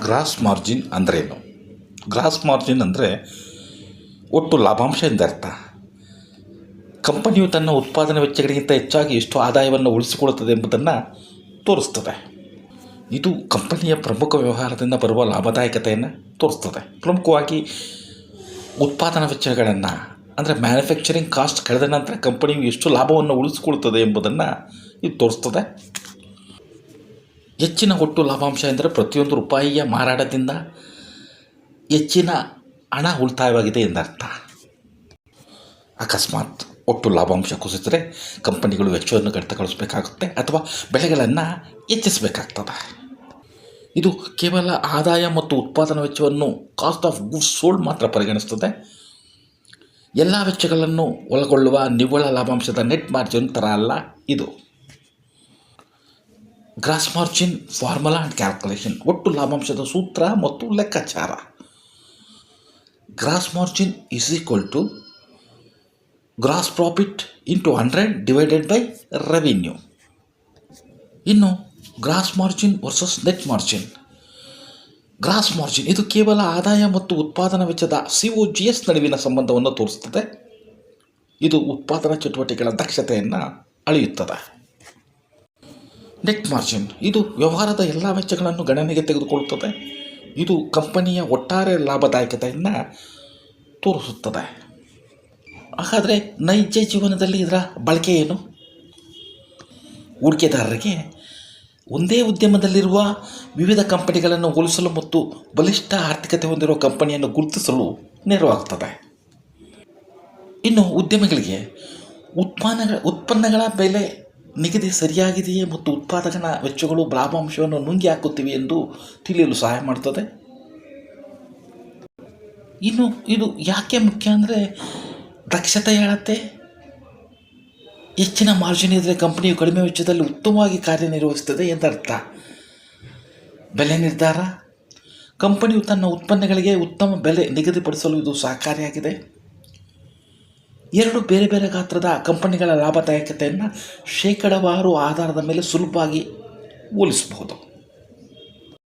Gross margin ಅಂದ್ರೇನು? Gross margin ಅಂದರೆ ಒಟ್ಟು ಲಾಭಾಂಶ ಎಂದರ್ಥ. ಕಂಪನಿಯು ತನ್ನ ಉತ್ಪಾದನಾ ವೆಚ್ಚಗಳಿಗಿಂತ ಹೆಚ್ಚಾಗಿ ಎಷ್ಟು ಆದಾಯವನ್ನು ಉಳಿಸಿಕೊಳ್ಳುತ್ತದೆ ಎಂಬುದನ್ನು ತೋರಿಸ್ತದೆ. ಇದು ಕಂಪನಿಯ ಪ್ರಮುಖ ವ್ಯವಹಾರದಿಂದ ಬರುವ ಲಾಭದಾಯಕತೆಯನ್ನು ತೋರಿಸ್ತದೆ. ಪ್ರಮುಖವಾಗಿ ಉತ್ಪಾದನಾ ವೆಚ್ಚಗಳನ್ನು ಅಂದರೆ ಮ್ಯಾನುಫ್ಯಾಕ್ಚರಿಂಗ್ ಕಾಸ್ಟ್ ಕಳೆದ ನಂತರ ಕಂಪನಿಯು ಎಷ್ಟು ಲಾಭವನ್ನು ಉಳಿಸಿಕೊಳ್ಳುತ್ತದೆ ಎಂಬುದನ್ನು ಇದು ತೋರಿಸ್ತದೆ. ಹೆಚ್ಚಿನ ಒಟ್ಟು ಲಾಭಾಂಶ ಎಂದರೆ ಪ್ರತಿಯೊಂದು ರೂಪಾಯಿಯ ಮಾರಾಟದಿಂದ ಹೆಚ್ಚಿನ ಹಣ ಉಳಿತಾಯವಾಗಿದೆ ಎಂದರ್ಥ. ಅಕಸ್ಮಾತ್ ಒಟ್ಟು ಲಾಭಾಂಶ ಕುಸಿದರೆ ಕಂಪನಿಗಳು ವೆಚ್ಚವನ್ನು ಕಡಿತಗೊಳಿಸಬೇಕಾಗುತ್ತೆ ಅಥವಾ ಬೆಲೆಗಳನ್ನು ಹೆಚ್ಚಿಸಬೇಕಾಗ್ತದೆ. ಇದು ಕೇವಲ ಆದಾಯ ಮತ್ತು ಉತ್ಪಾದನಾ ವೆಚ್ಚವನ್ನು ಕಾಸ್ಟ್ ಆಫ್ ಗೂಡ್ಸ್ ಸೋಲ್ಡ್ ಮಾತ್ರ ಪರಿಗಣಿಸ್ತದೆ. ಎಲ್ಲ ವೆಚ್ಚಗಳನ್ನು ಒಳಗೊಳ್ಳುವ ನಿವ್ವಳ ಲಾಭಾಂಶದ ನೆಟ್ ಮಾರ್ಜಿನ್ ಥರ ಅಲ್ಲ ಇದು. Gross margin formula and calculation, ಒಟ್ಟು ಲಾಭಾಂಶದ ಸೂತ್ರ ಮತ್ತು ಲೆಕ್ಕಾಚಾರ. Gross margin is equal to gross profit into 100 divided by revenue. ಇನ್ನು gross margin versus net margin. Gross margin ಇದು ಕೇವಲ ಆದಾಯ ಮತ್ತು ಉತ್ಪಾದನಾ ವೆಚ್ಚದ COGS ನಡುವಿನ ಸಂಬಂಧವನ್ನು ತೋರಿಸುತ್ತದೆ. ಇದು ಉತ್ಪಾದನಾ ಚಟುವಟಿಕೆಗಳ ದಕ್ಷತೆಯನ್ನು ಅಳೆಯುತ್ತದೆ. ನೆಟ್ ಮಾರ್ಜಿನ್ ಇದು ವ್ಯವಹಾರದ ಎಲ್ಲ ವೆಚ್ಚಗಳನ್ನು ಗಣನೆಗೆ ತೆಗೆದುಕೊಳ್ಳುತ್ತದೆ. ಇದು ಕಂಪನಿಯ ಒಟ್ಟಾರೆ ಲಾಭದಾಯಕತೆಯನ್ನು ತೋರಿಸುತ್ತದೆ. ಹಾಗಾದರೆ ನೈಜ ಜೀವನದಲ್ಲಿ ಇದರ ಬಳಕೆ ಏನು? ಹೂಡಿಕೆದಾರರಿಗೆ ಒಂದೇ ಉದ್ಯಮದಲ್ಲಿರುವ ವಿವಿಧ ಕಂಪನಿಗಳನ್ನು ಹೋಲಿಸಲು ಮತ್ತು ಬಲಿಷ್ಠ ಆರ್ಥಿಕತೆ ಹೊಂದಿರುವ ಕಂಪನಿಯನ್ನು ಗುರುತಿಸಲು ನೆರವಾಗುತ್ತದೆ. ಇನ್ನು ಉದ್ಯಮಿಗಳಿಗೆ ಉತ್ಪನ್ನಗಳ ಬೆಲೆ ನಿಗದಿ ಸರಿಯಾಗಿದೆಯೇ ಮತ್ತು ಉತ್ಪಾದನಾ ವೆಚ್ಚಗಳು ಲಾಭಾಂಶವನ್ನು ನುಂಗಿ ಹಾಕುತ್ತಿವೆ ಎಂದು ತಿಳಿಯಲು ಸಹಾಯ ಮಾಡುತ್ತದೆ. ಇನ್ನು ಇದು ಯಾಕೆ ಮುಖ್ಯ ಅಂದರೆ ದಕ್ಷತೆಯ ಅಳತೆ. ಹೆಚ್ಚಿನ ಮಾರ್ಜಿನ್ ಇದ್ದರೆ ಕಂಪನಿಯು ಕಡಿಮೆ ವೆಚ್ಚದಲ್ಲಿ ಉತ್ತಮವಾಗಿ ಕಾರ್ಯನಿರ್ವಹಿಸುತ್ತದೆ ಎಂದರ್ಥ. ಬೆಲೆ ನಿರ್ಧಾರ, ಕಂಪನಿಯು ತನ್ನ ಉತ್ಪನ್ನಗಳಿಗೆ ಉತ್ತಮ ಬೆಲೆ ನಿಗದಿಪಡಿಸಲು ಇದು ಸಹಕಾರಿಯಾಗಿದೆ. ಎರಡು ಬೇರೆ ಬೇರೆ ಗಾತ್ರದ ಕಂಪನಿಗಳ ಲಾಭದಾಯಕತೆಯನ್ನು ಶೇಕಡಾವಾರು ಆಧಾರದ ಮೇಲೆ ಸುಲಭವಾಗಿ ಹೋಲಿಸಬಹುದು.